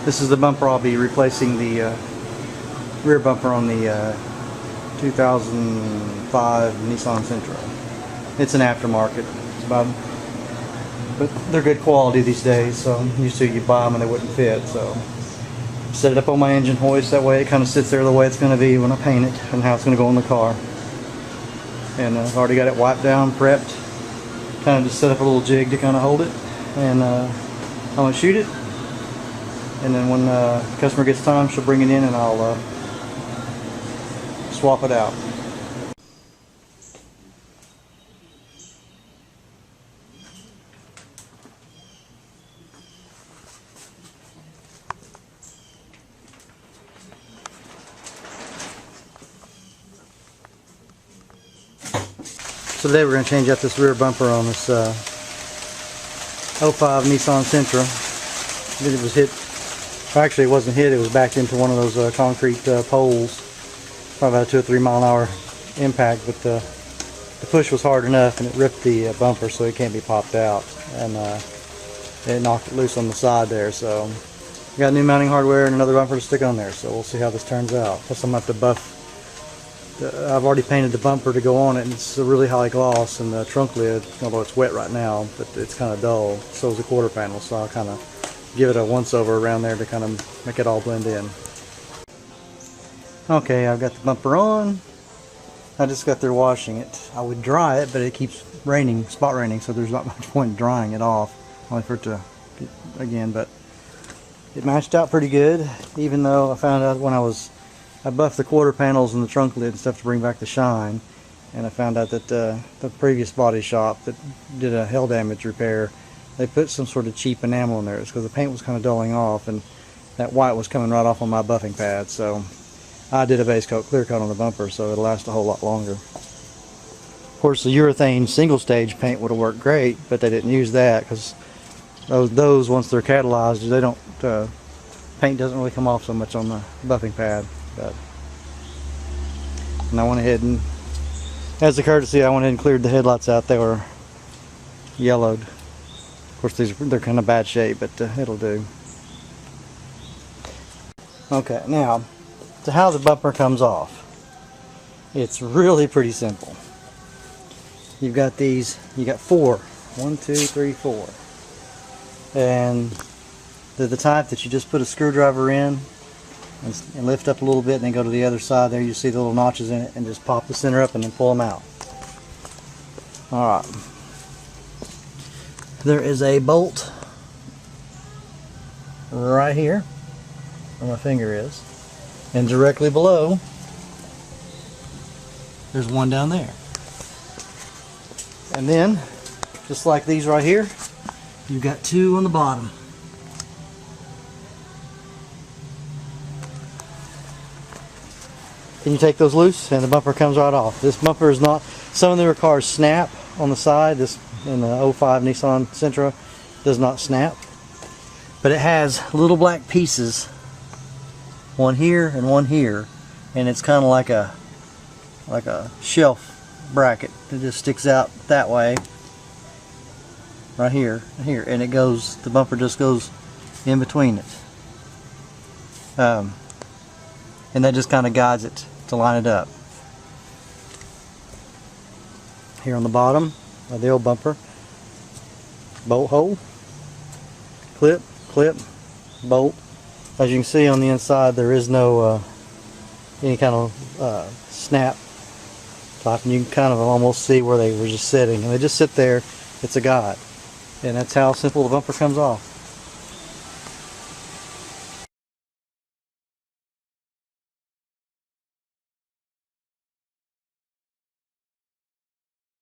This is the bumper I'll be replacing, the rear bumper on the 2005 Nissan Sentra. It's an aftermarket. It's about, but they're good quality these days, so used to you buy them and they wouldn't fit, so set it up on my engine hoist. That way it kind of sits there the way it's going to be when I paint it and how it's going to go in the car. And I've already got it wiped down, prepped. Kind of just set up a little jig to kind of hold it, and I'm going to shoot it, and then when the customer gets time, she'll bring it in and I'll swap it out. So today we're going to change out this rear bumper on this 05 Nissan Sentra. It was hit, well, actually it wasn't hit, it was backed into one of those concrete poles. Probably about a 2 or 3 mile an hour impact, but the push was hard enough and it ripped the bumper so it can't be popped out, and it knocked it loose on the side there. So got new mounting hardware and another bumper to stick on there, so we'll see how this turns out. Plus I'm going to have to buff. I've already painted the bumper to go on it, and it's a really high gloss, and the trunk lid, although it's wet right now, but it's kind of dull. So is the quarter panel, so I'll kind of give it a once over around there to kind of make it all blend in. Okay, I've got the bumper on. I just got there washing it. I would dry it, but it keeps raining, spot raining, so there's not much point in drying it off, only for it to get again. But it matched out pretty good, even though I found out when I buffed the quarter panels and the trunk lid and stuff to bring back the shine, and I found out that the previous body shop that did a hail damage repair, they put some sort of cheap enamel in there. It's because the paint was kind of dulling off and that white was coming right off on my buffing pad. So I did a base coat, clear coat on the bumper, so it'll last a whole lot longer. Of course, the urethane single stage paint would have worked great, but they didn't use that because those once they're catalyzed, they don't paint doesn't really come off so much on the buffing pad. And I went ahead and, as a courtesy, I went ahead and cleared the headlights out. They were yellowed. Of course, they're kind of bad shape, but it'll do. Okay, now to how the bumper comes off. It's really pretty simple. You've got these. You got 4. 1, 2, 3, 4, and they're the type that you just put a screwdriver in and lift up a little bit, and then go to the other side. There you see the little notches in it, and just pop the center up and then pull them out. Alright, there is a bolt right here where my finger is, and directly below there's one down there. And then just like these right here, you've got 2 on the bottom. Then you take those loose and the bumper comes right off. This bumper is not, some of their cars snap on the side. This in the 05 Nissan Sentra does not snap, but it has little black pieces, one here and one here, and it's kind of like a shelf bracket. It just sticks out that way, right here and here, and it goes, the bumper just goes in between it, and that just kind of guides it to line it up. Here on the bottom of the old bumper, bolt hole, clip, bolt. As you can see on the inside, there is no any kind of snap type, and you can kind of almost see where they were just sitting, and they just sit there. It's a guide, and that's how simple the bumper comes off.